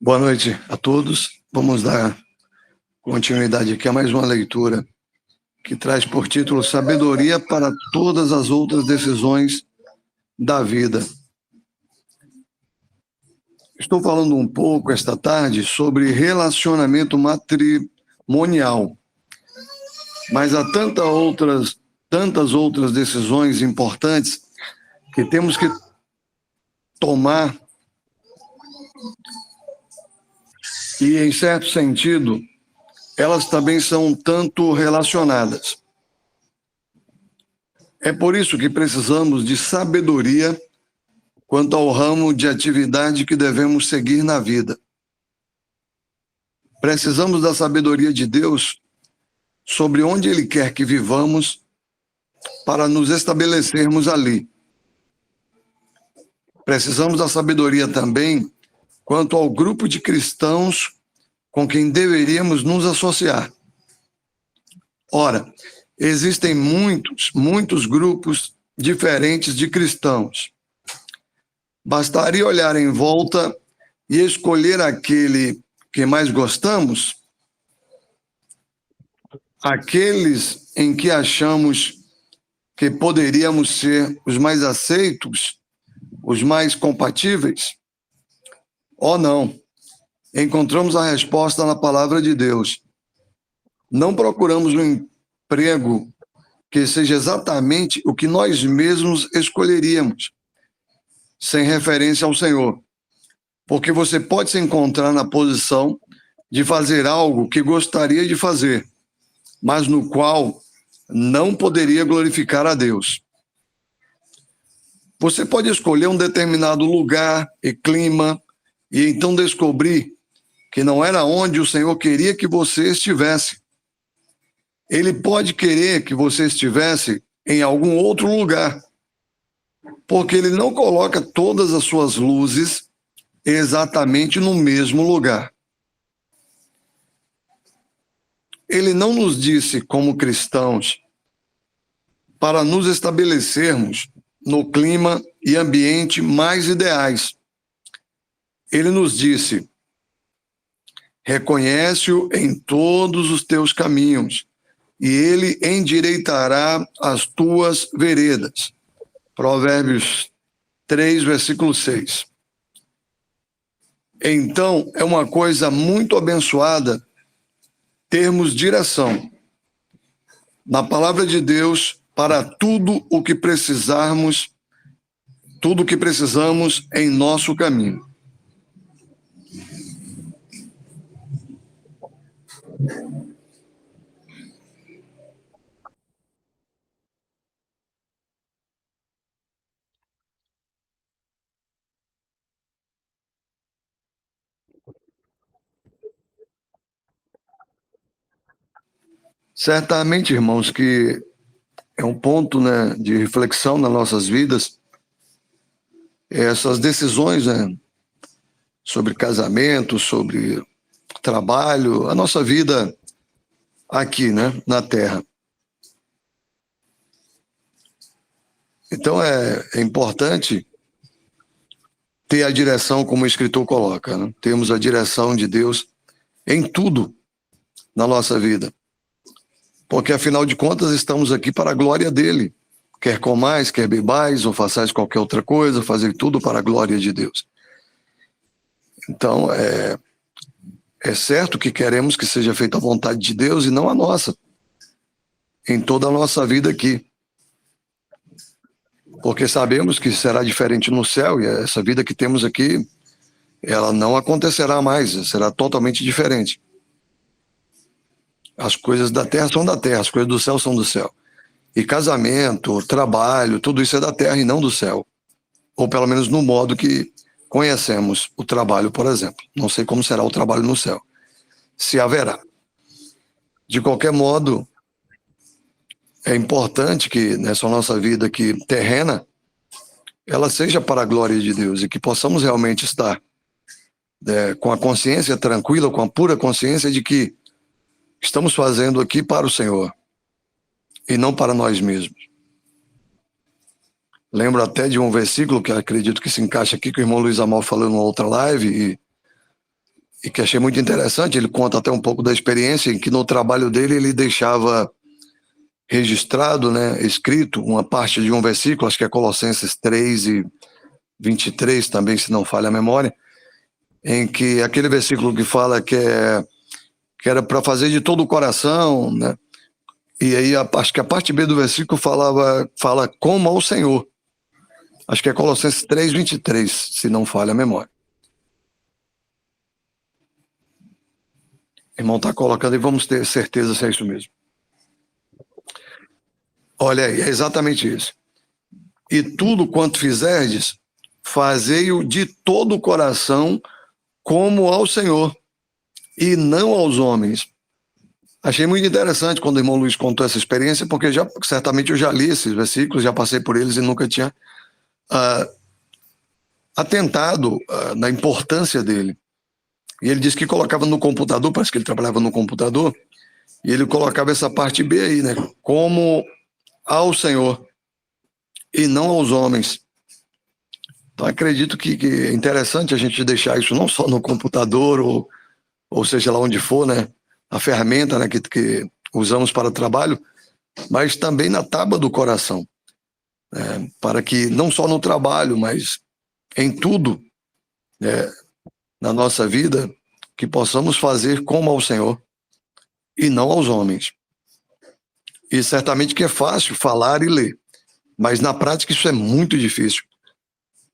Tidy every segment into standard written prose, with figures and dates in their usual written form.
Boa noite a todos. Vamos dar continuidade aqui a mais uma leitura que traz por título Sabedoria para todas as outras decisões da vida. Estou falando um pouco esta tarde sobre relacionamento matrimonial, mas há tantas outras decisões importantes que temos que tomar e, em certo sentido, elas também são tanto relacionadas. É por isso que precisamos de sabedoria quanto ao ramo de atividade que devemos seguir na vida. Precisamos da sabedoria de Deus sobre onde Ele quer que vivamos para nos estabelecermos ali. Precisamos da sabedoria também quanto ao grupo de cristãos com quem deveríamos nos associar. Ora, existem muitos grupos diferentes de cristãos. Bastaria olhar em volta e escolher aquele que mais gostamos, aqueles em que achamos que poderíamos ser os mais aceitos, os mais compatíveis? Oh, não. Encontramos a resposta na palavra de Deus. Não procuramos um emprego que seja exatamente o que nós mesmos escolheríamos, sem referência ao Senhor. Porque você pode se encontrar na posição de fazer algo que gostaria de fazer, mas no qual não poderia glorificar a Deus. Você pode escolher um determinado lugar e clima e então descobrir que não era onde o Senhor queria que você estivesse. Ele pode querer que você estivesse em algum outro lugar, porque Ele não coloca todas as suas luzes exatamente no mesmo lugar. Ele não nos disse, como cristãos, para nos estabelecermos no clima e ambiente mais ideais. Ele nos disse: reconhece-o em todos os teus caminhos, e ele endireitará as tuas veredas. Provérbios 3, versículo 6. Então, é uma coisa muito abençoada termos direção na palavra de Deus para tudo o que precisamos em nosso caminho. Certamente, irmãos, que é um ponto, né, de reflexão nas nossas vidas, essas decisões, né, sobre casamento, sobre trabalho, a nossa vida aqui, né, na Terra. Então é importante ter a direção, como o escritor coloca, né? Temos a direção de Deus em tudo na nossa vida. Porque, afinal de contas, estamos aqui para a glória dele. Quer comais, quer bebais, ou façais qualquer outra coisa, fazer tudo para a glória de Deus. Então, é certo que queremos que seja feita a vontade de Deus e não a nossa, em toda a nossa vida aqui. Porque sabemos que será diferente no céu, e essa vida que temos aqui, ela não acontecerá mais, será totalmente diferente. As coisas da terra são da terra, as coisas do céu são do céu. E casamento, trabalho, tudo isso é da terra e não do céu. Ou pelo menos no modo que conhecemos o trabalho, por exemplo. Não sei como será o trabalho no céu, se haverá. De qualquer modo, é importante que nessa nossa vida aqui terrena, ela seja para a glória de Deus e que possamos realmente estar com a consciência tranquila, com a pura consciência de que estamos fazendo aqui para o Senhor e não para nós mesmos. Lembro até de um versículo que acredito que se encaixa aqui, que o irmão Luiz Amal falou numa outra live, e que achei muito interessante. Ele conta até um pouco da experiência em que no trabalho dele ele deixava registrado, né, escrito, uma parte de um versículo, acho que é Colossenses 3:23 também, se não falha a memória, em que aquele versículo que fala que era para fazer de todo o coração, né? E aí acho que a parte B do versículo fala como ao Senhor. Acho que é Colossenses 3:23, se não falha a memória. O irmão está colocando e vamos ter certeza se é isso mesmo. Olha aí, é exatamente isso. E tudo quanto fizerdes, fazei-o de todo o coração, como ao Senhor, e não aos homens. Achei muito interessante quando o irmão Luiz contou essa experiência, porque certamente eu já li esses versículos, já passei por eles e nunca tinha atentado na importância dele. E ele disse que colocava no computador, parece que ele trabalhava no computador, e ele colocava essa parte B aí, né? Como ao Senhor e não aos homens. Então acredito que é interessante a gente deixar isso não só no computador, ou seja lá onde for, né? A ferramenta, né, que usamos para o trabalho, mas também na tábua do coração, né? Para que não só no trabalho, mas em tudo, né, na nossa vida, que possamos fazer como ao Senhor e não aos homens. E certamente que é fácil falar e ler, mas na prática isso é muito difícil.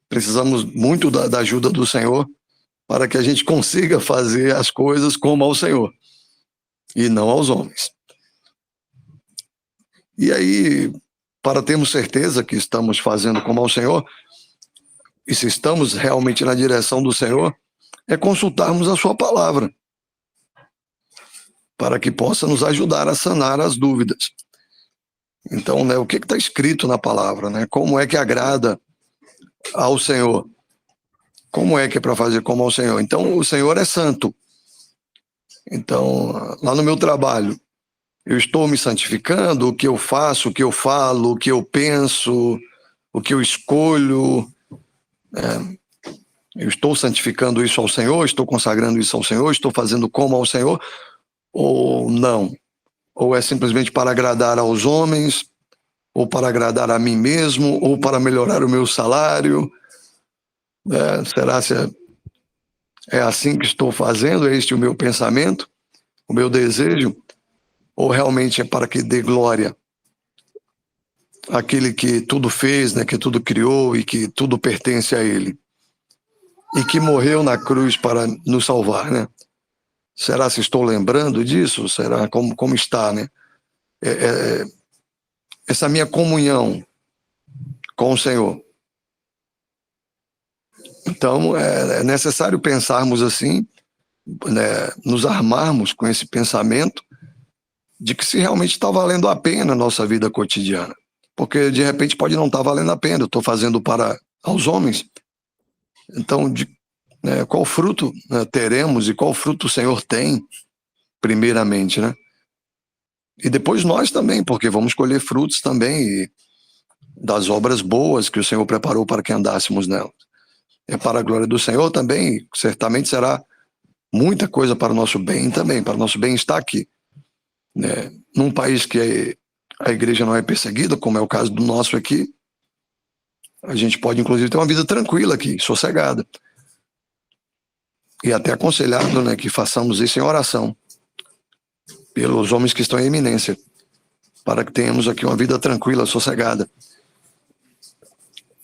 Precisamos muito da ajuda do Senhor para que a gente consiga fazer as coisas como ao Senhor e não aos homens. E aí, para termos certeza que estamos fazendo como ao Senhor, e se estamos realmente na direção do Senhor, é consultarmos a sua palavra, para que possa nos ajudar a sanar as dúvidas. Então, né, o que está escrito na palavra, né? Como é que agrada ao Senhor? Como é que é para fazer como ao Senhor? Então, o Senhor é santo. Então, lá no meu trabalho, eu estou me santificando, o que eu faço, o que eu falo, o que eu penso, o que eu escolho, eu estou santificando isso ao Senhor, estou consagrando isso ao Senhor, estou fazendo como ao Senhor, ou não? Ou é simplesmente para agradar aos homens, ou para agradar a mim mesmo, ou para melhorar o meu salário? Será se é assim que estou fazendo? É este o meu pensamento, o meu desejo? Ou realmente é para que dê glória àquele que tudo fez, né, que tudo criou e que tudo pertence a ele? E que morreu na cruz para nos salvar, né? Será se estou lembrando disso? Será como está, né? Essa minha comunhão com o Senhor. Então, é necessário pensarmos assim, né, nos armarmos com esse pensamento de que se realmente está valendo a pena a nossa vida cotidiana. Porque, de repente, pode não estar valendo a pena, eu estou fazendo para aos homens. Então, qual fruto, né, teremos e qual fruto o Senhor tem, primeiramente, né? E depois nós também, porque vamos colher frutos também das obras boas que o Senhor preparou para que andássemos nelas. É para a glória do Senhor também, certamente será muita coisa para o nosso bem também, para o nosso bem estar aqui, né? Num país que a igreja não é perseguida, como é o caso do nosso aqui, a gente pode inclusive ter uma vida tranquila aqui, sossegada. E até aconselhado, né, que façamos isso em oração pelos homens que estão em eminência, para que tenhamos aqui uma vida tranquila, sossegada.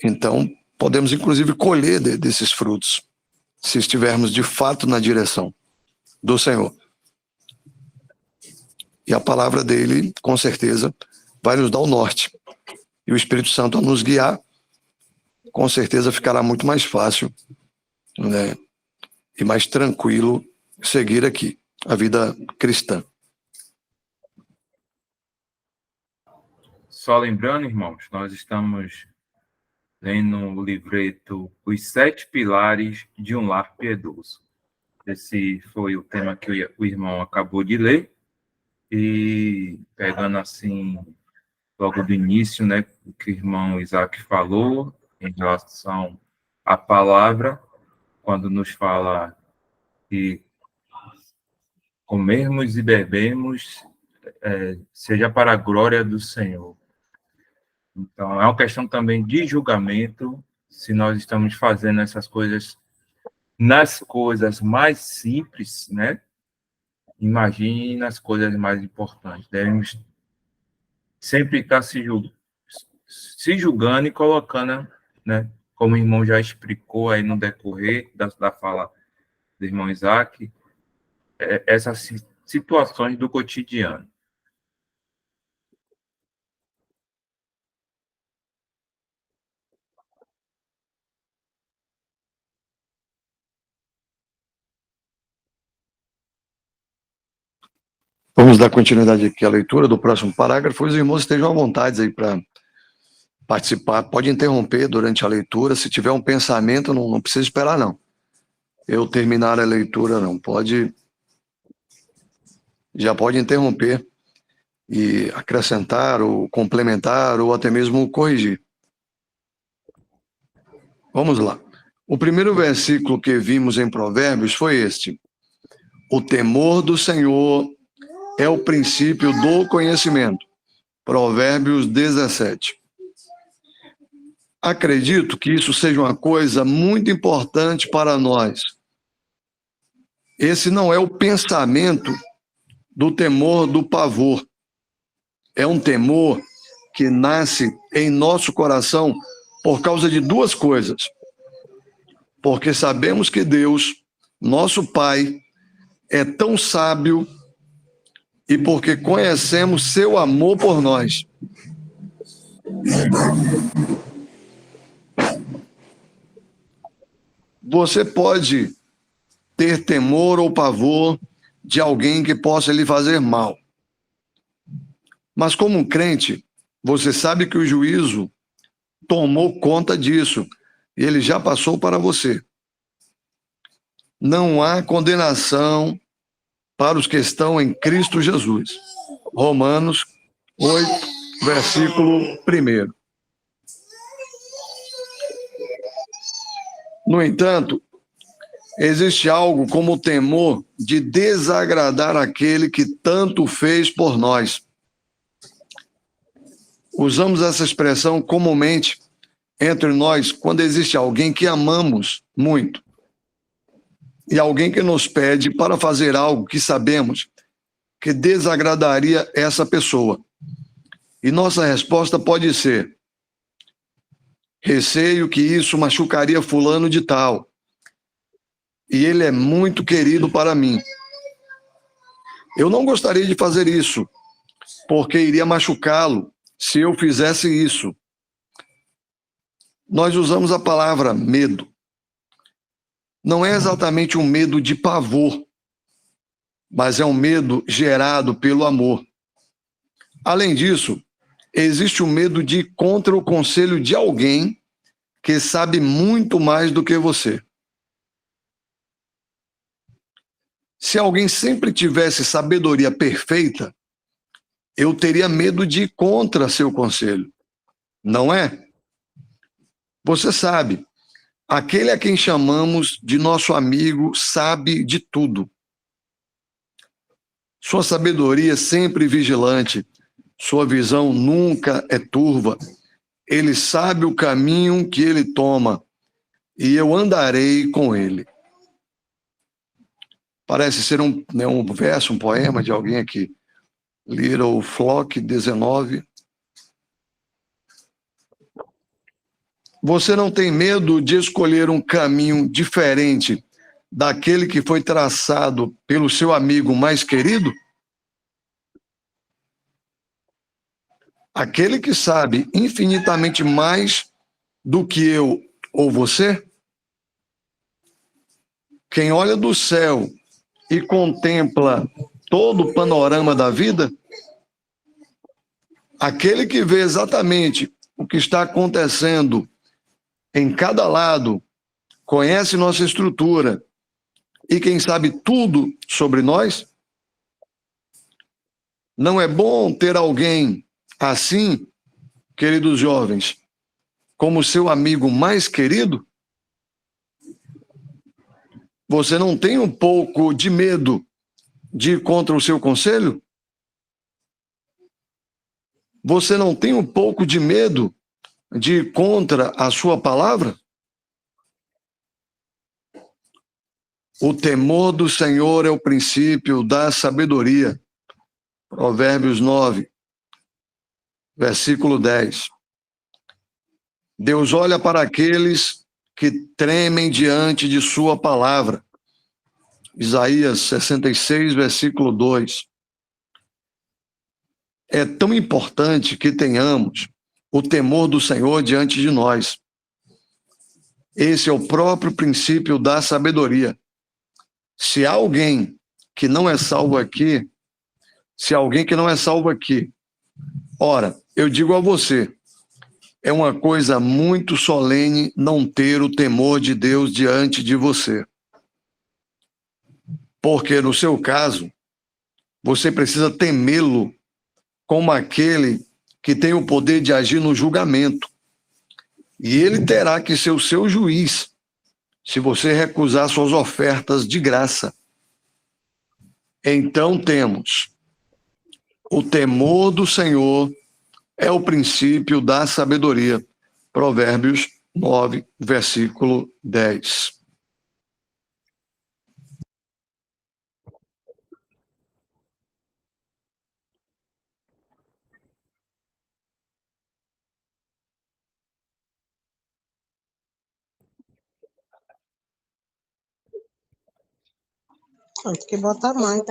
Então, podemos inclusive colher desses frutos, se estivermos de fato na direção do Senhor. E a palavra dele, com certeza, vai nos dar o norte. E o Espírito Santo a nos guiar, com certeza ficará muito mais fácil, né, e mais tranquilo seguir aqui a vida cristã. Só lembrando, irmãos, nós estamos lendo o livreto Os Sete Pilares de um Lar Piedoso. Esse foi o tema que o irmão acabou de ler. E pegando assim logo do início, né, o que o irmão Isaac falou em relação à palavra, quando nos fala que comermos e bebemos seja para a glória do Senhor. Então, é uma questão também de julgamento, se nós estamos fazendo essas coisas nas coisas mais simples, né? Imagine nas coisas mais importantes. Devemos sempre estar se julgando e colocando, né? Como o irmão já explicou aí no decorrer da fala do irmão Isaac, essas situações do cotidiano. Vamos dar continuidade aqui à leitura do próximo parágrafo. Os irmãos estejam à vontade aí para participar. Pode interromper durante a leitura. Se tiver um pensamento, não precisa esperar, não. Eu terminar a leitura, não. Já pode interromper e acrescentar, ou complementar, ou até mesmo corrigir. Vamos lá. O primeiro versículo que vimos em Provérbios foi este: o temor do Senhor é o princípio do conhecimento. Provérbios 17. Acredito que isso seja uma coisa muito importante para nós. Esse não é o pensamento do temor do pavor. É um temor que nasce em nosso coração por causa de duas coisas. Porque sabemos que Deus, nosso Pai, é tão sábio e porque conhecemos seu amor por nós. Você pode ter temor ou pavor de alguém que possa lhe fazer mal. Mas como um crente, você sabe que o juízo tomou conta disso e ele já passou para você. Não há condenação para os que estão em Cristo Jesus. Romanos 8, versículo 1. No entanto, existe algo como o temor de desagradar aquele que tanto fez por nós. Usamos essa expressão comumente entre nós quando existe alguém que amamos muito e alguém que nos pede para fazer algo que sabemos que desagradaria essa pessoa. E nossa resposta pode ser: receio que isso machucaria fulano de tal. E ele é muito querido para mim. Eu não gostaria de fazer isso, porque iria machucá-lo se eu fizesse isso. Nós usamos a palavra medo. Não é exatamente um medo de pavor, mas é um medo gerado pelo amor. Além disso, existe o medo de ir contra o conselho de alguém que sabe muito mais do que você. Se alguém sempre tivesse sabedoria perfeita, eu teria medo de ir contra seu conselho. Não é? Você sabe, aquele a quem chamamos de nosso amigo sabe de tudo. Sua sabedoria é sempre vigilante, sua visão nunca é turva. Ele sabe o caminho que ele toma, e eu andarei com ele. Parece ser um verso, um poema de alguém aqui. Little Flock 19. Você não tem medo de escolher um caminho diferente daquele que foi traçado pelo seu amigo mais querido? Aquele que sabe infinitamente mais do que eu ou você? Quem olha do céu e contempla todo o panorama da vida? Aquele que vê exatamente o que está acontecendo em cada lado, conhece nossa estrutura e quem sabe tudo sobre nós? Não é bom ter alguém Assim, queridos jovens, como seu amigo mais querido, você não tem um pouco de medo de ir contra o seu conselho? Você não tem um pouco de medo de ir contra a sua palavra? O temor do Senhor é o princípio da sabedoria. Provérbios 9, versículo 10. Deus olha para aqueles que tremem diante de sua palavra. Isaías 66, versículo 2. É tão importante que tenhamos o temor do Senhor diante de nós. Esse é o próprio princípio da sabedoria. Se há alguém que não é salvo aqui, ora, eu digo a você, é uma coisa muito solene não ter o temor de Deus diante de você. Porque, no seu caso, você precisa temê-lo como aquele que tem o poder de agir no julgamento. E ele terá que ser o seu juiz se você recusar suas ofertas de graça. Então temos o temor do Senhor é o princípio da sabedoria. Provérbios 9, versículo 10. Tem que botar mais.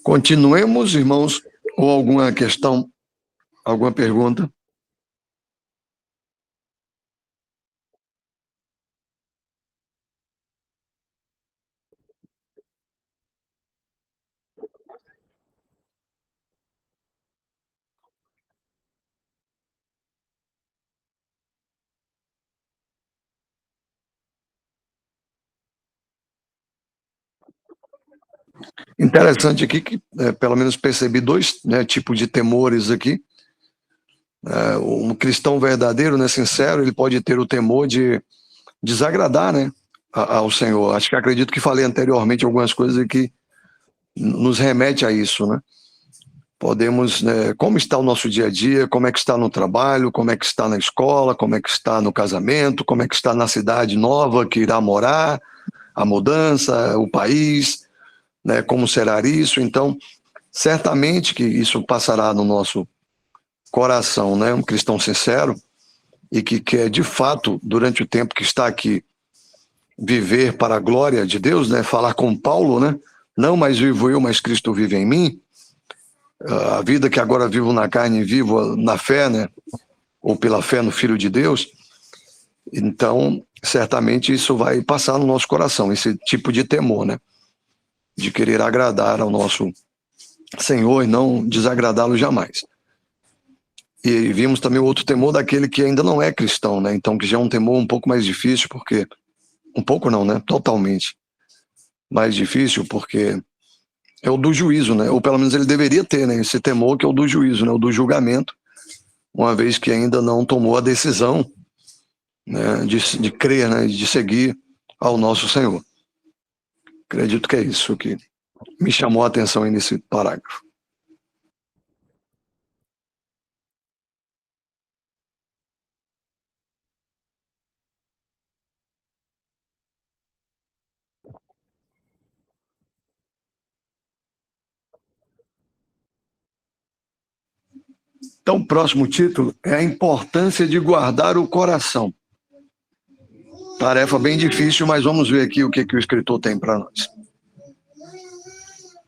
Continuemos, irmãos, ou alguma questão, alguma pergunta? Interessante aqui que, pelo menos percebi dois tipos de temores aqui. Um cristão verdadeiro, sincero, ele pode ter o temor de desagradar, ao Senhor. Acho que acredito que falei anteriormente algumas coisas que nos remete a isso, Podemos, como está o nosso dia a dia, como é que está no trabalho, como é que está na escola, como é que está no casamento, como é que está na cidade nova que irá morar, a mudança, o país, como será isso. Então, certamente que isso passará no nosso coração, um cristão sincero e que quer, de fato, durante o tempo que está aqui, viver para a glória de Deus, falar com Paulo, não mais vivo eu, mas Cristo vive em mim. A vida que agora vivo na carne, vivo na fé, ou pela fé no Filho de Deus. Então, certamente isso vai passar no nosso coração, esse tipo de temor, de querer agradar ao nosso Senhor e não desagradá-lo jamais. E vimos também o outro temor daquele que ainda não é cristão, então que já é um temor um pouco mais difícil, porque um pouco não, totalmente mais difícil, porque é o do juízo, ou pelo menos ele deveria ter, esse temor que é o do juízo, o do julgamento, uma vez que ainda não tomou a decisão, de crer, de seguir ao nosso Senhor. Acredito que é isso que me chamou a atenção aí nesse parágrafo. Então, o próximo título é a importância de guardar o coração. Tarefa bem difícil, mas vamos ver aqui o que o escritor tem para nós.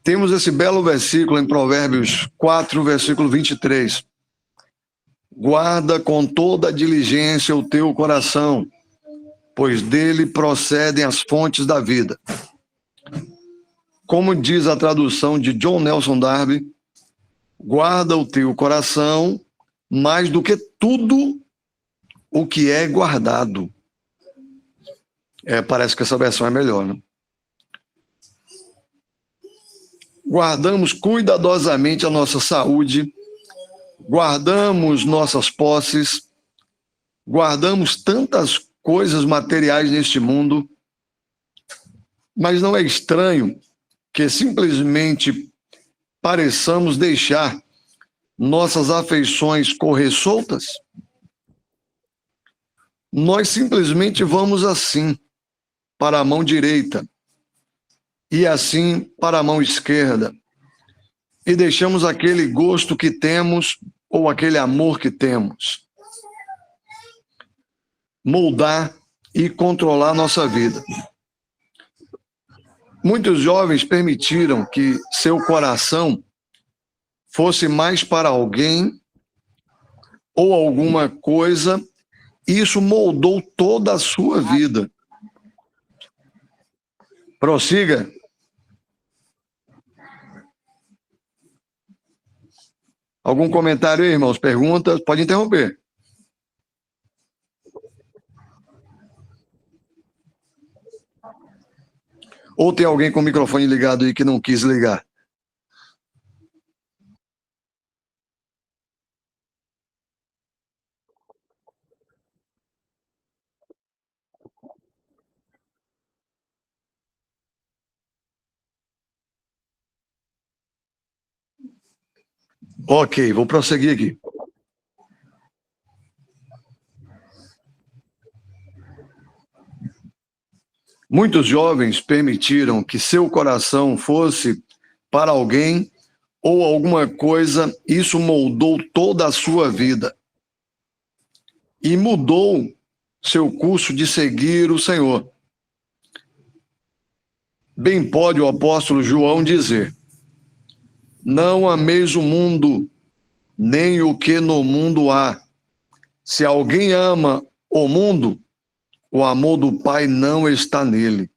Temos esse belo versículo em Provérbios 4, versículo 23. Guarda com toda a diligência o teu coração, pois dele procedem as fontes da vida. Como diz a tradução de John Nelson Darby, guarda o teu coração mais do que tudo o que é guardado. Parece que essa versão é melhor, né? Guardamos cuidadosamente a nossa saúde, guardamos nossas posses, guardamos tantas coisas materiais neste mundo, mas não é estranho que simplesmente pareçamos deixar nossas afeições correr soltas? Nós simplesmente vamos assim para a mão direita e assim para a mão esquerda e deixamos aquele gosto que temos ou aquele amor que temos moldar e controlar nossa vida. Muitos jovens permitiram que seu coração fosse mais para alguém ou alguma coisa, e isso moldou toda a sua vida. Prossiga. Algum comentário aí, irmãos? Perguntas? Pode interromper. Ou tem alguém com o microfone ligado aí que não quis ligar? Ok, vou prosseguir aqui. Muitos jovens permitiram que seu coração fosse para alguém ou alguma coisa, isso moldou toda a sua vida e mudou seu curso de seguir o Senhor. Bem pode o apóstolo João dizer: não ameis o mundo, nem o que no mundo há. Se alguém ama o mundo, o amor do Pai não está nele.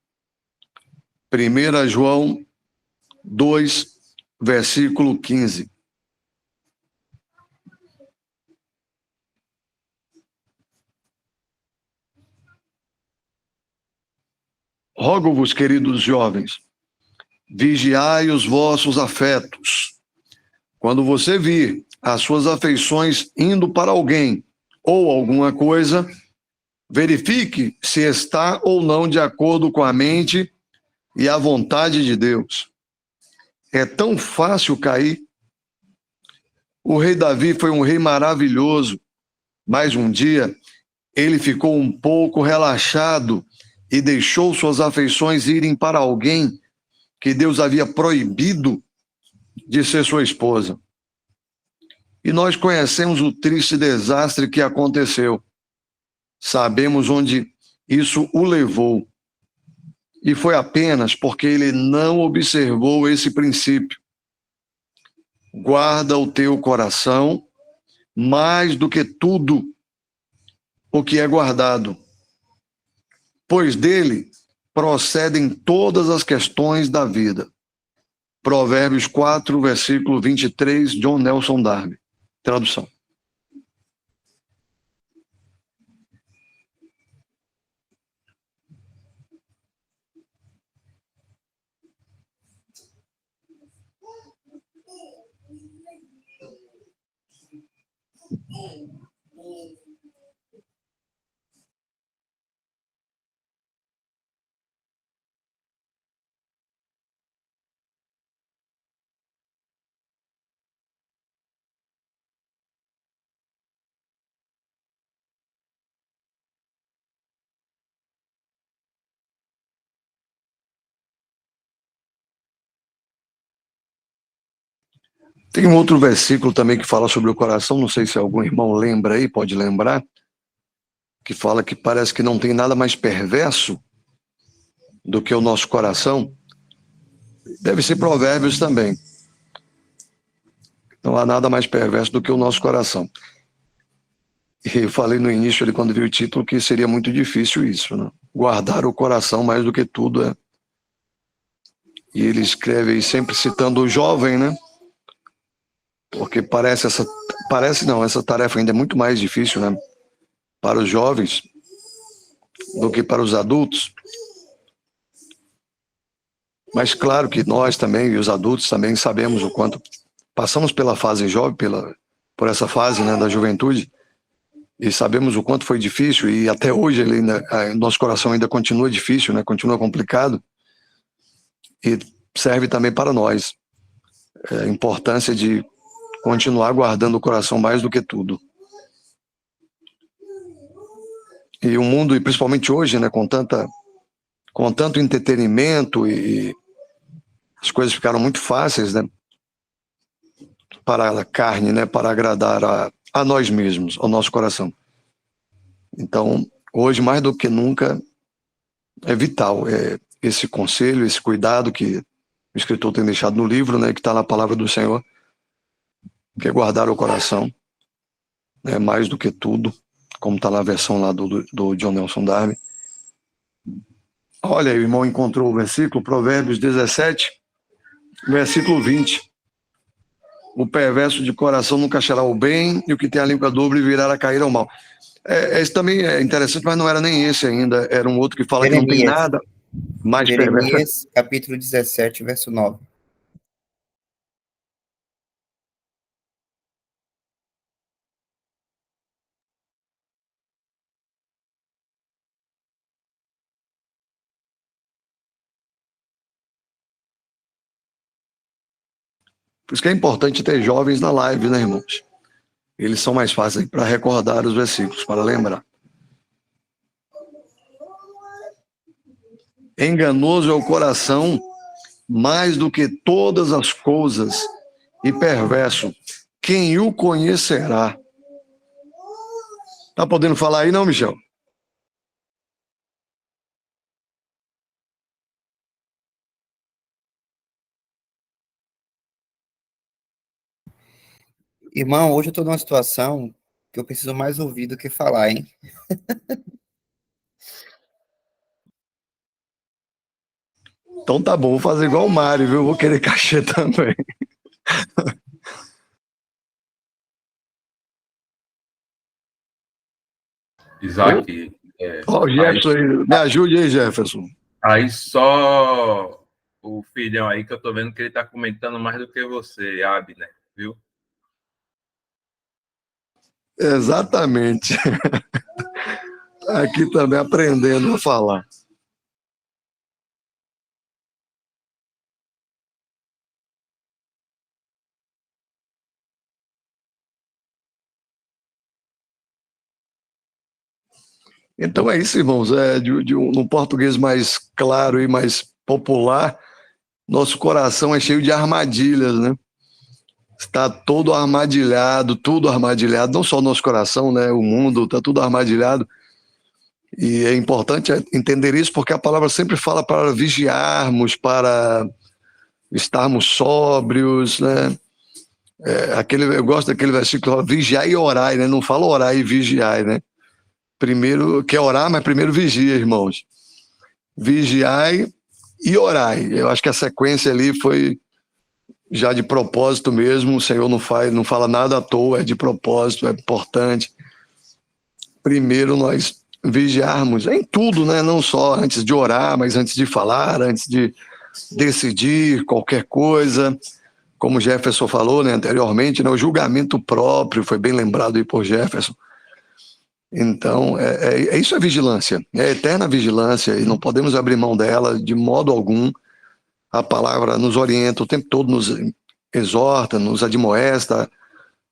1 João 2, versículo 15. Rogo-vos, queridos jovens, vigiai os vossos afetos. Quando você vir as suas afeições indo para alguém ou alguma coisa, verifique se está ou não de acordo com a mente e a vontade de Deus. É tão fácil cair. O rei Davi foi um rei maravilhoso, mas um dia ele ficou um pouco relaxado e deixou suas afeições irem para alguém que Deus havia proibido de ser sua esposa. E nós conhecemos o triste desastre que aconteceu. Sabemos onde isso o levou. E foi apenas porque ele não observou esse princípio. Guarda o teu coração mais do que tudo o que é guardado, pois dele procedem todas as questões da vida. Provérbios 4, versículo 23, John Nelson Darby. Tradução. Tem um outro versículo também que fala sobre o coração, não sei se algum irmão lembra aí, pode lembrar, que fala que parece que não tem nada mais perverso do que o nosso coração. Deve ser Provérbios também. Não há nada mais perverso do que o nosso coração. E eu falei no início, ali, quando vi o título, que seria muito difícil isso, né? Guardar o coração mais do que tudo. E ele escreve sempre citando o jovem, né? Porque essa tarefa ainda é muito mais difícil, né? Para os jovens do que para os adultos. Mas claro que nós também, e os adultos também, sabemos o quanto passamos pela fase jovem, por essa fase, né, da juventude, e sabemos o quanto foi difícil, e até hoje nosso coração ainda continua difícil, né, continua complicado, e serve também para nós a importância de continuar guardando o coração mais do que tudo. E o mundo, e principalmente hoje, né, com tanto entretenimento, e as coisas ficaram muito fáceis, né, para a carne, né, para agradar a nós mesmos, ao nosso coração. Então, hoje, mais do que nunca, é vital esse conselho, esse cuidado que o escritor tem deixado no livro, né, que está na palavra do Senhor, que é guardar o coração, né, mais do que tudo, como está na versão lá do John Nelson Darby. Olha, o irmão encontrou o versículo, Provérbios 17, versículo 20. O perverso de coração nunca achará o bem, e o que tem a língua dobre virá a cair ao mal. Esse também é interessante, mas não era nem esse ainda, era um outro que fala que não tem nada mais perverso. Jeremias, capítulo 17, verso 9. Por isso que é importante ter jovens na live, né, irmãos? Eles são mais fáceis para recordar os versículos, para lembrar. Enganoso é o coração mais do que todas as coisas, e perverso, quem o conhecerá? Tá podendo falar aí, não, Michel? Irmão, hoje eu tô numa situação que eu preciso mais ouvir do que falar, hein? Então tá bom, vou fazer igual o Mário, viu? Vou querer cachê também. Isaac, Ó, Jefferson, me ajude aí, Jefferson. Aí só o filhão aí que eu tô vendo que ele tá comentando mais do que você, Abner, viu? Exatamente. Aqui também aprendendo a falar. Então é isso, irmãos. Num português mais claro e mais popular, nosso coração é cheio de armadilhas, né? Está todo armadilhado, tudo armadilhado, não só o nosso coração, né? O mundo está tudo armadilhado. E é importante entender isso, porque a palavra sempre fala para vigiarmos, para estarmos sóbrios, né? Eu gosto daquele versículo, vigiar e orar, né? Não fala orar e vigiar, né? Primeiro, quer orar, mas primeiro vigia, irmãos. Vigiai e orai. Eu acho que a sequência ali foi já de propósito mesmo. O Senhor não fala nada à toa, é de propósito, é importante. Primeiro nós vigiarmos em tudo, né? Não só antes de orar, mas antes de falar, antes de decidir qualquer coisa. Como Jefferson falou, né, anteriormente, né, o julgamento próprio, foi bem lembrado aí por Jefferson. Então, isso é vigilância, é eterna vigilância, e não podemos abrir mão dela de modo algum. A palavra nos orienta, o tempo todo nos exorta, nos admoesta,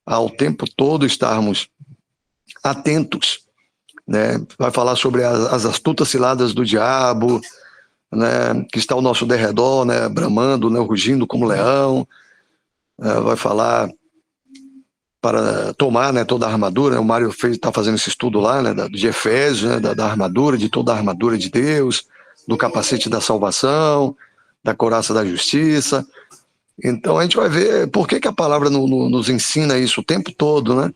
ao tempo todo estarmos atentos, né? Vai falar sobre as astutas ciladas do diabo, né, que está ao nosso derredor, né, bramando, né, rugindo como leão. Vai falar para tomar, né, toda a armadura, né? O Mário está fazendo esse estudo lá, né, de Efésios, né, da armadura, de toda a armadura de Deus, do capacete da salvação, da couraça da justiça. Então a gente vai ver por que a palavra nos ensina isso o tempo todo, né?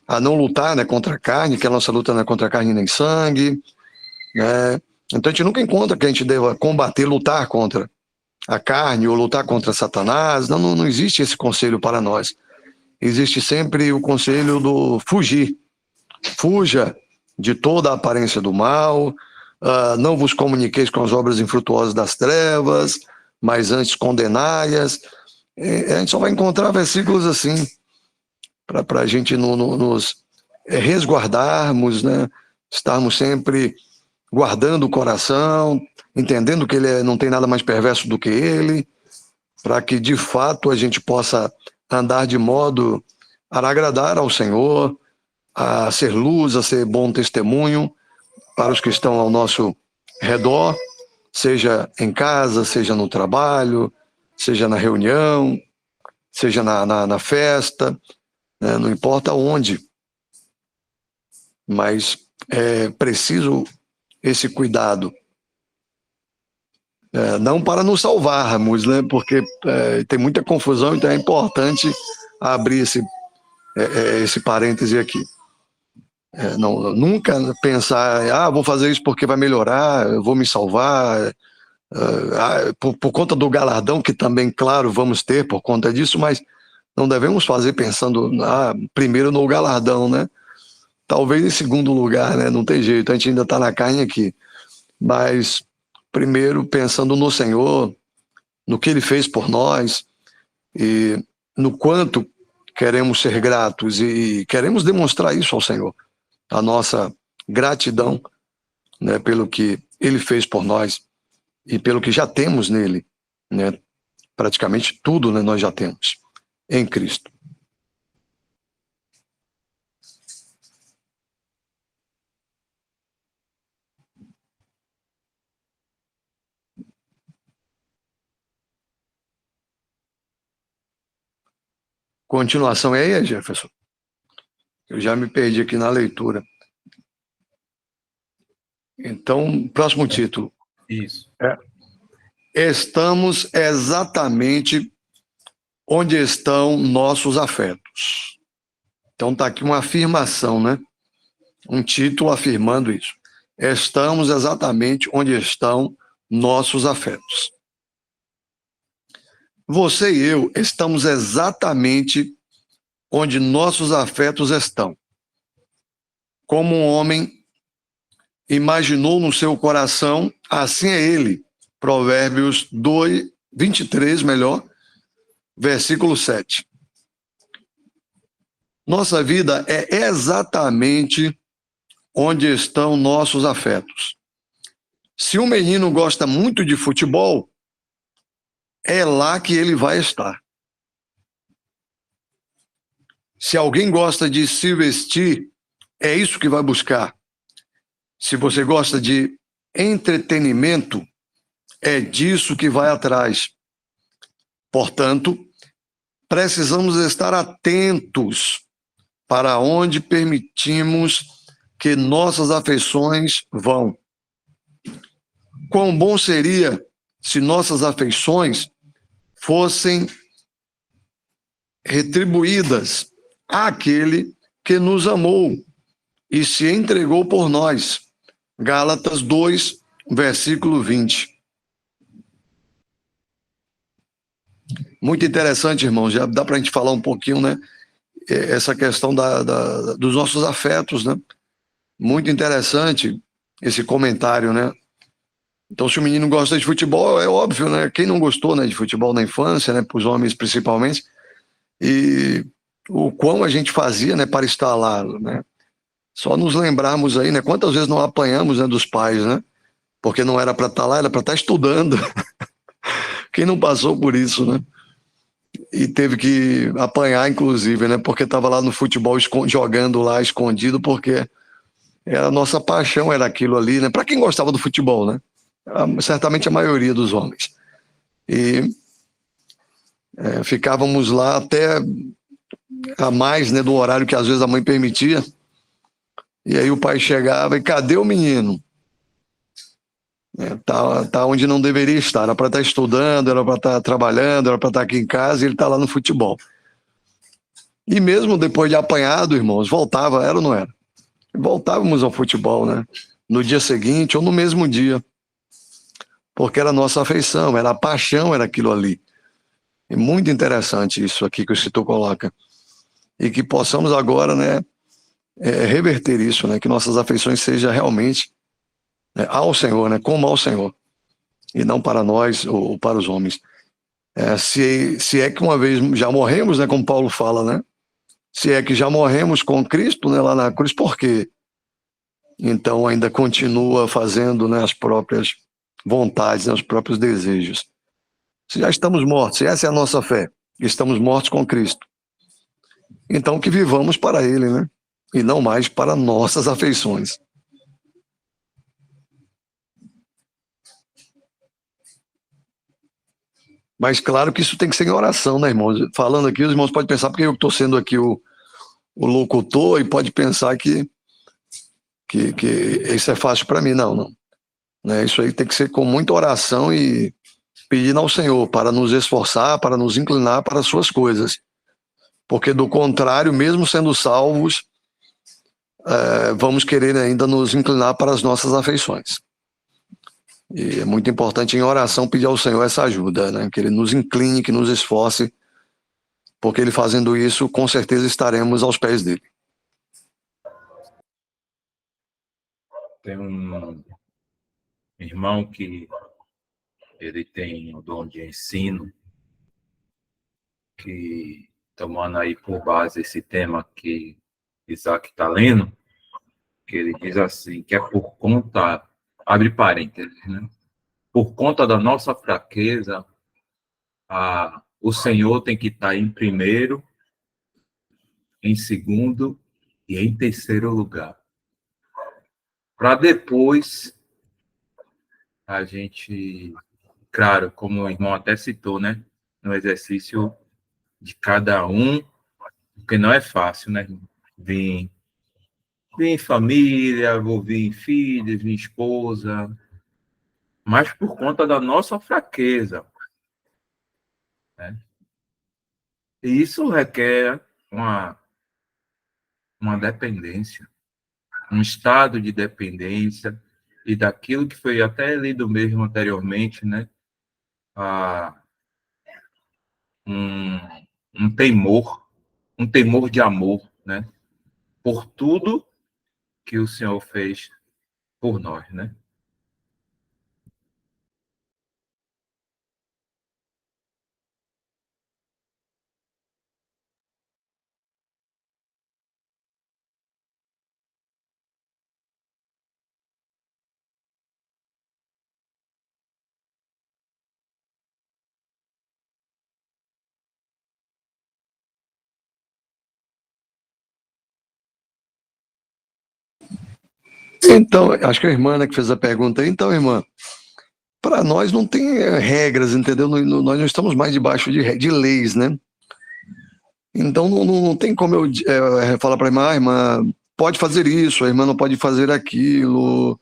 A não lutar, né, contra a carne, que a nossa luta não é contra a carne nem sangue, né? Então a gente nunca encontra que a gente deva combater, lutar contra a carne ou lutar contra Satanás. Não existe esse conselho para nós. Existe sempre o conselho do fugir. Fuja de toda a aparência do mal, não vos comuniqueis com as obras infrutuosas das trevas, mas antes condenai-as. A gente só vai encontrar versículos assim, para a gente nos resguardarmos, né? Estarmos sempre guardando o coração, entendendo que ele não tem nada mais perverso do que ele, para que de fato a gente possa andar de modo a agradar ao Senhor, a ser luz, a ser bom testemunho para os que estão ao nosso redor, seja em casa, seja no trabalho, seja na reunião, seja na festa, né? Não importa onde, mas é preciso esse cuidado. Não para nos salvarmos, né? Porque tem muita confusão, então é importante abrir esse parêntese aqui. Nunca pensar, vou fazer isso porque vai melhorar, eu vou me salvar, por conta do galardão, que também, claro, vamos ter por conta disso, mas não devemos fazer pensando primeiro no galardão, né? Talvez em segundo lugar, né? Não tem jeito, a gente ainda está na carne aqui. Mas primeiro pensando no Senhor, no que Ele fez por nós e no quanto queremos ser gratos e queremos demonstrar isso ao Senhor. A nossa gratidão, né, pelo que Ele fez por nós e pelo que já temos nele, né? Praticamente tudo, né, nós já temos em Cristo. Continuação é aí, Jefferson? Eu já me perdi aqui na leitura. Então, próximo título. Isso. Estamos exatamente onde estão nossos afetos. Então está aqui uma afirmação, né? Um título afirmando isso. Estamos exatamente onde estão nossos afetos. Você e eu estamos exatamente onde nossos afetos estão. Como um homem imaginou no seu coração, assim é ele. Provérbios 23, versículo 7. Nossa vida é exatamente onde estão nossos afetos. Se um menino gosta muito de futebol, é lá que ele vai estar. Se alguém gosta de se vestir, é isso que vai buscar. Se você gosta de entretenimento, é disso que vai atrás. Portanto, precisamos estar atentos para onde permitimos que nossas afeições vão. Quão bom seria se nossas afeições fossem retribuídas àquele que nos amou e se entregou por nós. Gálatas 2, versículo 20. Muito interessante, irmão. Já dá para a gente falar um pouquinho, né? Essa questão dos nossos afetos, né? Muito interessante esse comentário, né? Então, se o menino gosta de futebol, é óbvio, né? Quem não gostou, né, de futebol na infância, né? Para os homens principalmente. E o quão a gente fazia, né, para estar lá, né? Só nos lembrarmos aí, né? Quantas vezes não apanhamos, né, dos pais, né? Porque não era para estar lá, era para estar estudando. Quem não passou por isso, né? E teve que apanhar, inclusive, né? Porque estava lá no futebol jogando lá escondido, porque era a nossa paixão, era aquilo ali, né? Para quem gostava do futebol, né? Certamente a maioria dos homens. E ficávamos lá até a mais, né, do horário que às vezes a mãe permitia. E aí o pai chegava e cadê o menino? Tá onde não deveria estar. Era para estar estudando, era para estar trabalhando, era para estar aqui em casa, e ele está lá no futebol. E mesmo depois de apanhado, irmãos, voltava, era ou não era? Voltávamos ao futebol, né? No dia seguinte ou no mesmo dia. Porque era a nossa afeição, era a paixão, era aquilo ali. É muito interessante isso aqui que o Citor coloca. E que possamos agora, né, reverter isso, né? Que nossas afeições sejam realmente, né, ao Senhor, né? Como ao Senhor. E não para nós ou para os homens. Se é que uma vez já morremos, né? Como Paulo fala, né? Se é que já morremos com Cristo, né, lá na cruz, por quê? Então ainda continua fazendo, né, as próprias vontades, né, os próprios desejos. Se já estamos mortos, se essa é a nossa fé, estamos mortos com Cristo, então que vivamos para Ele, né? E não mais para nossas afeições. Mas claro que isso tem que ser em oração, né, irmãos? Falando aqui, os irmãos podem pensar, porque eu estou sendo aqui o locutor, e pode pensar que isso é fácil para mim. Não. Né? Isso aí tem que ser com muita oração e pedindo ao Senhor para nos esforçar, para nos inclinar para as suas coisas. Porque do contrário, mesmo sendo salvos, vamos querer ainda nos inclinar para as nossas afeições. E é muito importante em oração pedir ao Senhor essa ajuda, né? Que Ele nos incline, que nos esforce, porque Ele fazendo isso, com certeza estaremos aos pés dele. Tem um irmão que ele tem o dom de ensino, que, tomando aí por base esse tema que Isaac está lendo, que ele diz assim, que é por conta, abre parênteses, né? Por conta da nossa fraqueza, o Senhor tem que estar em primeiro, em segundo e em terceiro lugar. Para depois a gente, claro, como o irmão até citou, né? No exercício de cada um, porque não é fácil, né? Vir em família, vou vir em filhos, em esposa, mas por conta da nossa fraqueza, né? E isso requer uma dependência, um estado de dependência, e daquilo que foi até lido mesmo anteriormente, né? Um, um temor de amor, né? Por tudo que o Senhor fez por nós, né? Então, acho que a irmã, né, que fez a pergunta aí. Então, irmã, para nós não tem regras, entendeu? Nós não estamos mais debaixo de leis, né? Então não tem como eu falar para a irmã, pode fazer isso, a irmã não pode fazer aquilo.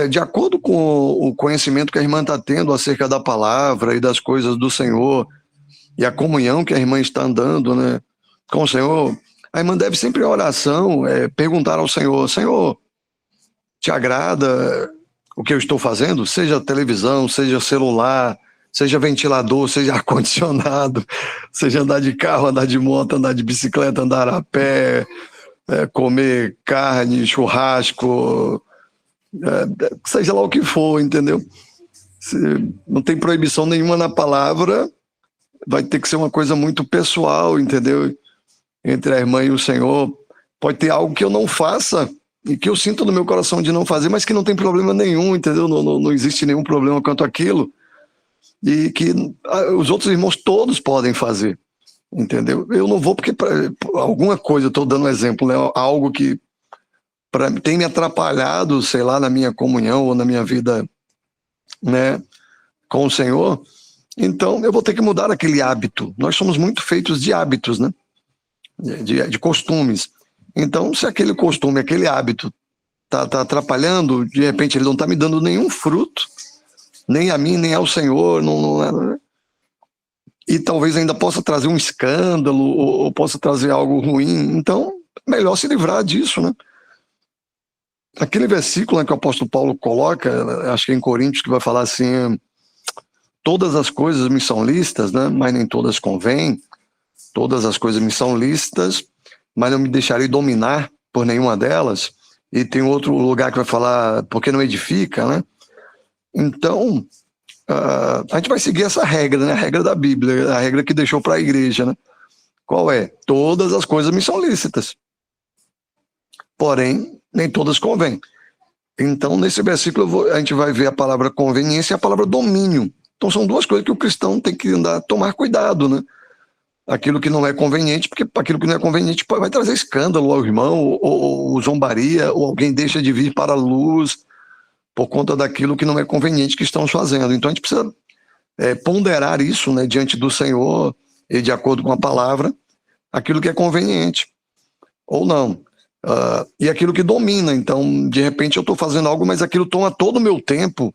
De acordo com o conhecimento que a irmã está tendo acerca da palavra e das coisas do Senhor, e a comunhão que a irmã está andando, né, com o Senhor, a irmã deve sempre em oração perguntar ao Senhor: Senhor, te agrada o que eu estou fazendo? Seja televisão, seja celular, seja ventilador, seja ar-condicionado, seja andar de carro, andar de moto, andar de bicicleta, andar a pé, comer carne, churrasco, seja lá o que for, entendeu? Se não tem proibição nenhuma na palavra, vai ter que ser uma coisa muito pessoal, entendeu? Entre a irmã e o Senhor. Pode ter algo que eu não faça e que eu sinto no meu coração de não fazer, mas que não tem problema nenhum, entendeu? Não existe nenhum problema quanto àquilo. E que os outros irmãos todos podem fazer, entendeu? Eu não vou porque alguma coisa, eu estou dando um exemplo, né? Algo que tem me atrapalhado, sei lá, na minha comunhão ou na minha vida, né, com o Senhor. Então eu vou ter que mudar aquele hábito. Nós somos muito feitos de hábitos, né? De costumes. Então, se aquele costume, aquele hábito tá atrapalhando, de repente ele não está me dando nenhum fruto, nem a mim, nem ao Senhor, e talvez ainda possa trazer um escândalo, ou possa trazer algo ruim, então melhor se livrar disso, né? Aquele versículo, né, que o apóstolo Paulo coloca, acho que é em Coríntios, que vai falar assim: todas as coisas me são lícitas, né, mas nem todas convêm. Todas as coisas me são lícitas, mas não me deixarei dominar por nenhuma delas. E tem outro lugar que vai falar, porque não edifica, né? Então, a gente vai seguir essa regra, né? A regra da Bíblia, a regra que deixou para a igreja, né? Qual é? Todas as coisas me são lícitas, porém, nem todas convêm. Então, nesse versículo, a gente vai ver a palavra conveniência e a palavra domínio. Então, são duas coisas que o cristão tem que tomar cuidado, né? Aquilo que não é conveniente, porque aquilo que não é conveniente vai trazer escândalo ao irmão, ou zombaria, ou alguém deixa de vir para a luz por conta daquilo que não é conveniente que estão fazendo. Então, a gente precisa ponderar isso, né, diante do Senhor e de acordo com a palavra, aquilo que é conveniente ou não. E aquilo que domina. Então, de repente, eu estou fazendo algo, mas aquilo toma todo o meu tempo,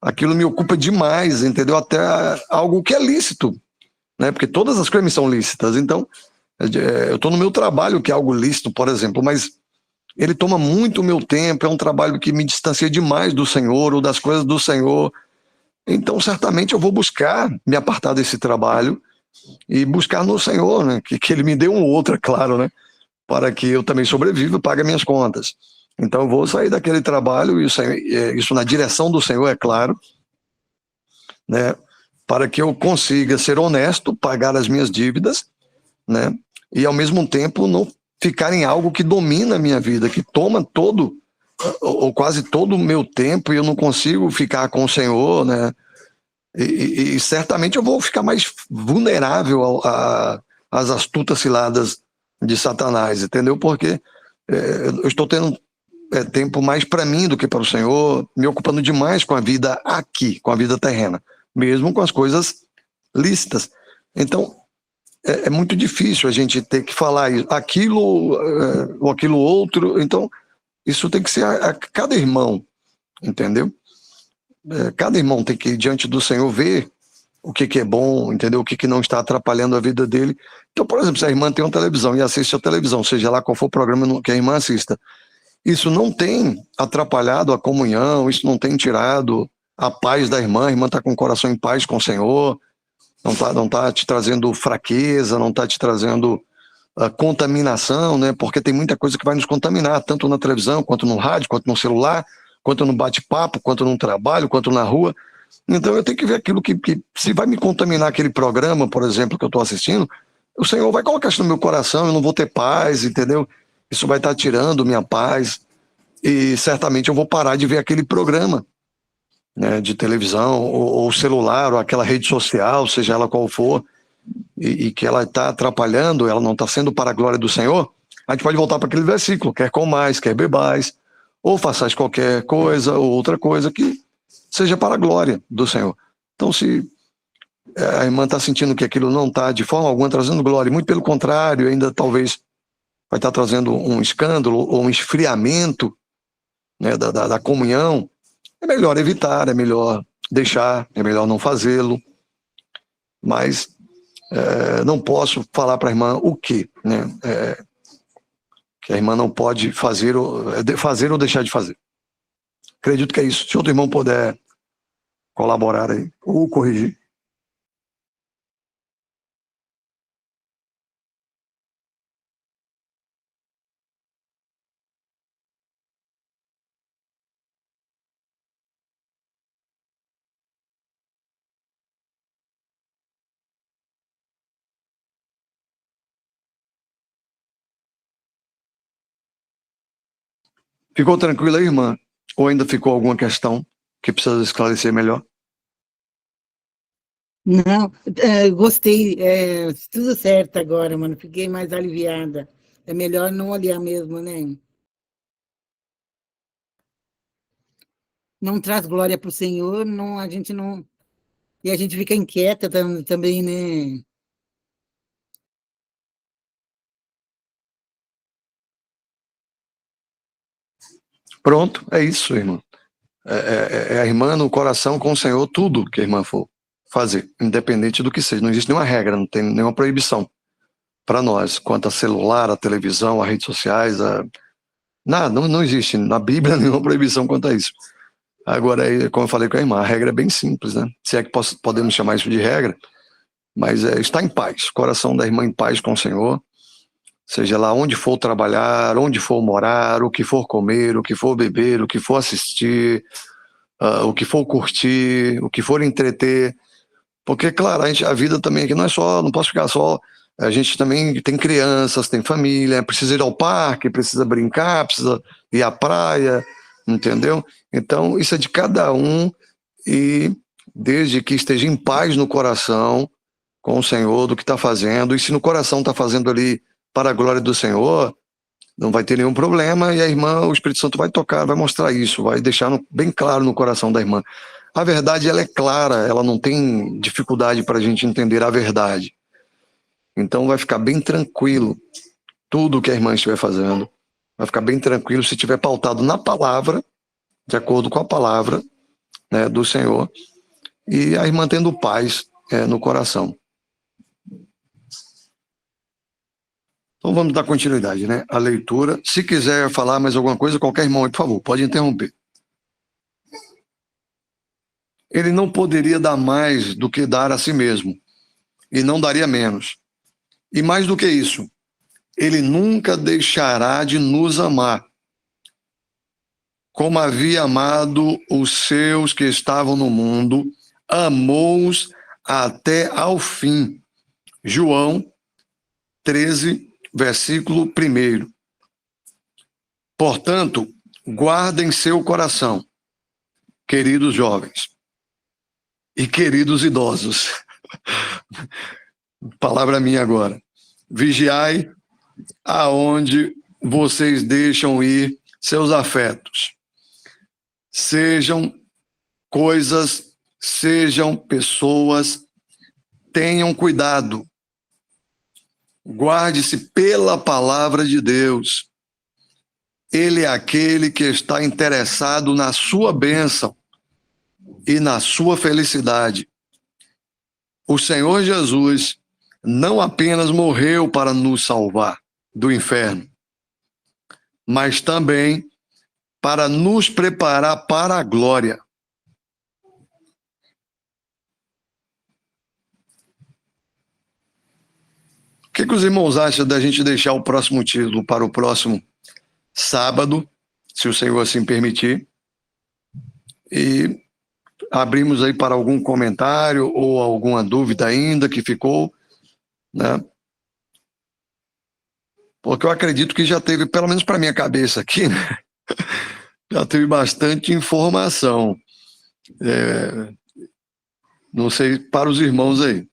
aquilo me ocupa demais, entendeu? Até algo que é lícito, né? Porque todas as coisas me são lícitas. Então, eu estou no meu trabalho, que é algo lícito, por exemplo, mas ele toma muito o meu tempo, é um trabalho que me distancia demais do Senhor ou das coisas do Senhor. Então, certamente, eu vou buscar me apartar desse trabalho e buscar no Senhor, né? Que Ele me dê um outro, é claro, né? Para que eu também sobreviva e pague minhas contas. Então, eu vou sair daquele trabalho, isso na direção do Senhor, é claro, né? Para que eu consiga ser honesto, pagar as minhas dívidas, né? E, ao mesmo tempo, não ficar em algo que domina a minha vida, que toma todo, ou quase todo o meu tempo, e eu não consigo ficar com o Senhor, né? E certamente eu vou ficar mais vulnerável às astutas ciladas de Satanás, entendeu? Porque eu estou tendo tempo mais para mim do que para o Senhor, me ocupando demais com a vida aqui, com a vida terrena, mesmo com as coisas lícitas. Então, é muito difícil a gente ter que falar aquilo ou aquilo outro. Então, isso tem que ser a cada irmão, entendeu? Cada irmão tem que ir diante do Senhor ver o que é bom, entendeu? O que não está atrapalhando a vida dele. Então, por exemplo, se a irmã tem uma televisão e assiste a televisão, seja lá qual for o programa que a irmã assista, isso não tem atrapalhado a comunhão, isso não tem tirado a paz da irmã, a irmã está com o coração em paz com o Senhor, não tá te trazendo fraqueza, não está te trazendo contaminação, né? Porque tem muita coisa que vai nos contaminar, tanto na televisão, quanto no rádio, quanto no celular, quanto no bate-papo, quanto no trabalho, quanto na rua. Então eu tenho que ver aquilo que se vai me contaminar aquele programa, por exemplo, que eu estou assistindo, o Senhor vai colocar isso no meu coração, eu não vou ter paz, entendeu? Isso vai estar tirando minha paz, e certamente eu vou parar de ver aquele programa, né, de televisão, ou celular, ou aquela rede social, seja ela qual for, e que ela está atrapalhando, ela não está sendo para a glória do Senhor. A gente pode voltar para aquele versículo: quer comais, quer bebais, ou façais qualquer coisa, ou outra coisa que seja para a glória do Senhor. Então, se a irmã está sentindo que aquilo não está de forma alguma trazendo glória, muito pelo contrário, ainda talvez vai estar trazendo um escândalo ou um esfriamento, né, da comunhão, é melhor evitar, é melhor deixar, é melhor não fazê-lo. Mas não posso falar para a irmã o quê, né? Que a irmã não pode fazer ou deixar de fazer. Acredito que é isso. Se outro irmão puder colaborar aí, ou corrigir. Ficou tranquila aí, irmã? Ou ainda ficou alguma questão que precisa esclarecer melhor? Não, gostei, tudo certo agora, mano. Fiquei mais aliviada. É melhor não olhar mesmo, né? Não traz glória para o Senhor, não, a gente não. E a gente fica inquieta também, né? Pronto, é isso, irmã. É a irmã no coração com o Senhor, tudo que a irmã for fazer, independente do que seja. Não existe nenhuma regra, não tem nenhuma proibição para nós, quanto a celular, a televisão, as redes sociais, nada, não existe na Bíblia nenhuma proibição quanto a isso. Agora, como eu falei com a irmã, a regra é bem simples, né? Se é que podemos chamar isso de regra, mas está em paz, coração da irmã em paz com o Senhor, seja lá onde for trabalhar, onde for morar, o que for comer, o que for beber, o que for assistir, o que for curtir, o que for entreter, porque, claro, a vida também aqui não é só, não posso ficar só, a gente também tem crianças, tem família, precisa ir ao parque, precisa brincar, precisa ir à praia, entendeu? Então, isso é de cada um e desde que esteja em paz no coração com o Senhor do que está fazendo, e se no coração está fazendo ali para a glória do Senhor, não vai ter nenhum problema, e a irmã, o Espírito Santo vai tocar, vai mostrar isso, vai deixar bem claro no coração da irmã. A verdade, ela é clara, ela não tem dificuldade para a gente entender a verdade. Então vai ficar bem tranquilo tudo o que a irmã estiver fazendo, vai ficar bem tranquilo se estiver pautado na palavra, de acordo com a palavra, né, do Senhor, e a irmã tendo paz no coração. Então vamos dar continuidade, né? A leitura. Se quiser falar mais alguma coisa, qualquer irmão aí, por favor, pode interromper. Ele não poderia dar mais do que dar a si mesmo, e não daria menos. E mais do que isso, ele nunca deixará de nos amar, como havia amado os seus que estavam no mundo, amou-os até ao fim. João 13, versículo 1. Portanto, guardem seu coração, queridos jovens e queridos idosos. Palavra minha agora. Vigiai aonde vocês deixam ir seus afetos. Sejam coisas, sejam pessoas, tenham cuidado. Guarde-se pela palavra de Deus. Ele é aquele que está interessado na sua bênção e na sua felicidade. O Senhor Jesus não apenas morreu para nos salvar do inferno, mas também para nos preparar para a glória. O que os irmãos acham da gente deixar o próximo título para o próximo sábado, se o Senhor assim permitir, e abrimos aí para algum comentário ou alguma dúvida ainda que ficou, né? Porque eu acredito que já teve, pelo menos para minha cabeça aqui, né? Já teve bastante informação. Não sei para os irmãos aí.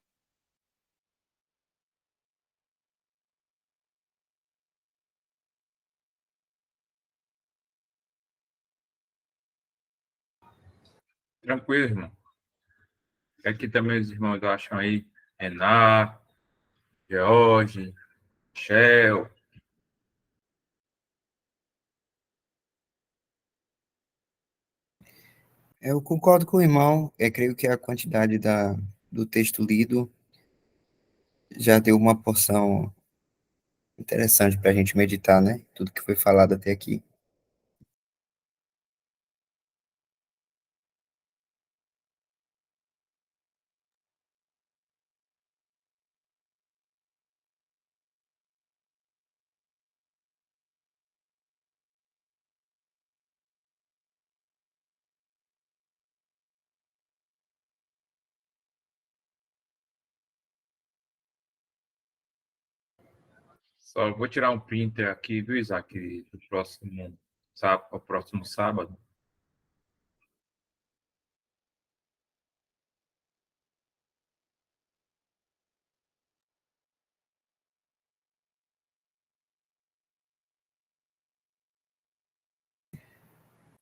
Tranquilo, irmão. Aqui também os irmãos acham aí, Renato, George, Shell. Eu concordo com o irmão, creio que a quantidade do texto lido já deu uma porção interessante para a gente meditar, né? Tudo que foi falado até aqui. Só vou tirar um printer aqui, viu, Isaac, do próximo sábado.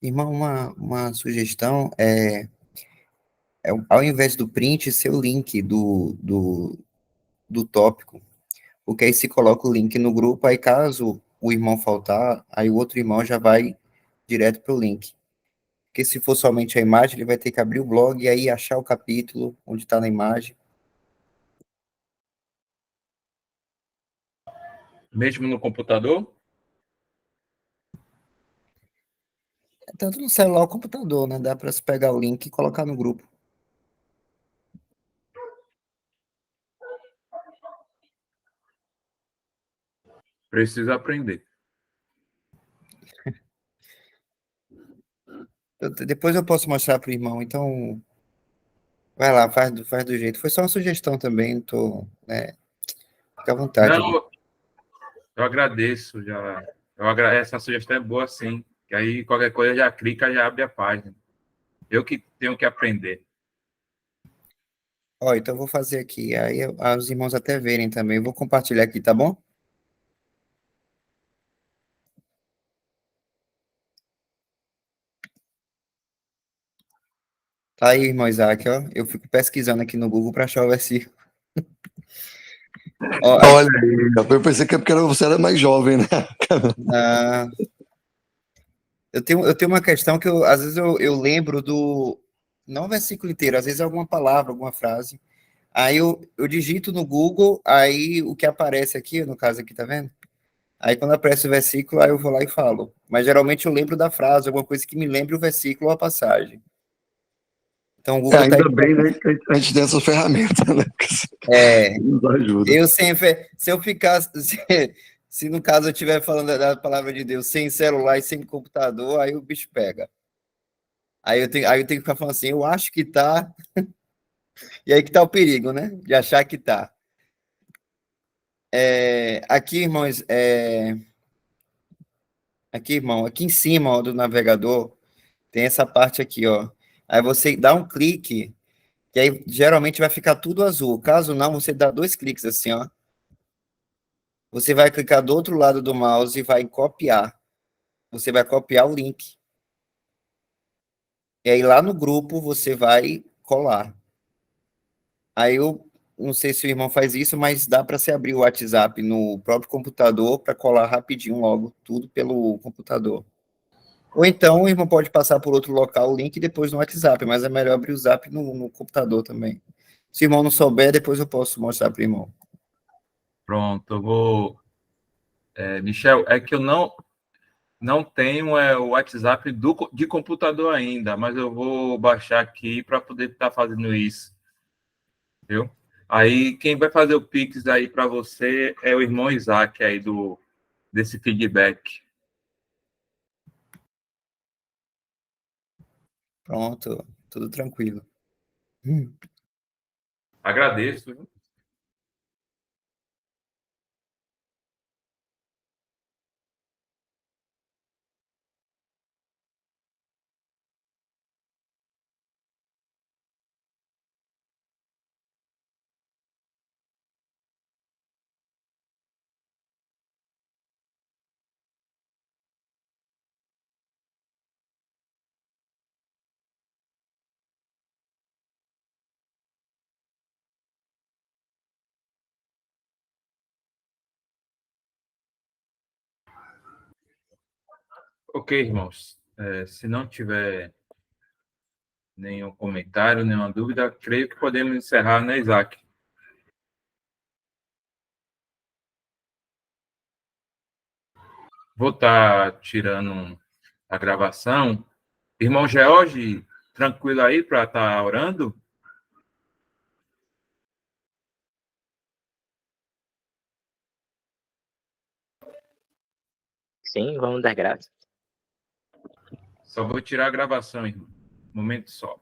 Irmão, uma sugestão ao invés do print, ser o link do tópico, porque aí se coloca o link no grupo, aí caso o irmão faltar, aí o outro irmão já vai direto para o link. Porque se for somente a imagem, ele vai ter que abrir o blog e aí achar o capítulo onde está na imagem. Mesmo no computador? Tanto no celular ou computador, né? Dá para você pegar o link e colocar no grupo. Preciso aprender. Depois eu posso mostrar para o irmão, então vai lá, faz do jeito. Foi só uma sugestão também, né, fica à vontade. Não, eu agradeço já. Essa sugestão é boa, sim. Que aí qualquer coisa já clica, já abre a página. Eu que tenho que aprender. Ó, então eu vou fazer aqui, aí os irmãos até verem também. Eu vou compartilhar aqui, tá bom? Tá aí, irmão Isaac, ó. Eu fico pesquisando aqui no Google para achar o versículo. Ó, Olha aí, eu pensei que é porque você era mais jovem, né? ah, eu tenho uma questão que às vezes eu lembro não o versículo inteiro, às vezes alguma palavra, alguma frase. Aí eu digito no Google, aí o que aparece aqui, no caso aqui, tá vendo? Aí quando aparece o versículo, aí eu vou lá e falo. Mas geralmente eu lembro da frase, alguma coisa que me lembre o versículo ou a passagem. Então o Google tá aí. Ainda bem, né, que a gente tem essa ferramenta, né? É, Nos ajuda. eu sempre, se eu ficar, se no caso eu estiver falando da palavra de Deus sem celular e sem computador, aí o bicho pega. Aí eu tenho que ficar falando assim, eu acho que tá, e aí que tá o perigo, né? De achar que tá. Aqui, irmãos, aqui em cima, ó, do navegador, tem essa parte aqui, ó. Aí você dá um clique, que aí geralmente vai ficar tudo azul. Caso não, você dá 2 cliques assim, ó. Você vai clicar do outro lado do mouse e vai em copiar. Você vai copiar o link. E aí lá no grupo você vai colar. Aí eu não sei se o irmão faz isso, mas dá para você abrir o WhatsApp no próprio computador para colar rapidinho logo tudo pelo computador. Ou então o irmão pode passar por outro local o link e depois no WhatsApp, mas é melhor abrir o Zap no computador também. Se o irmão não souber, depois eu posso mostrar para o irmão. Pronto, eu vou. Michel, é que eu não tenho o WhatsApp de computador ainda, mas eu vou baixar aqui para poder estar fazendo isso, viu? Aí quem vai fazer o Pix aí para você é o irmão Isaac aí desse feedback. Pronto, tudo tranquilo. Agradeço, viu? Ok, irmãos. Se não tiver nenhum comentário, nenhuma dúvida, creio que podemos encerrar, né, Isaac? Vou estar tirando a gravação. Irmão George, tranquilo aí para estar orando? Sim, vamos dar graças. Só vou tirar a gravação, irmão. Momento só.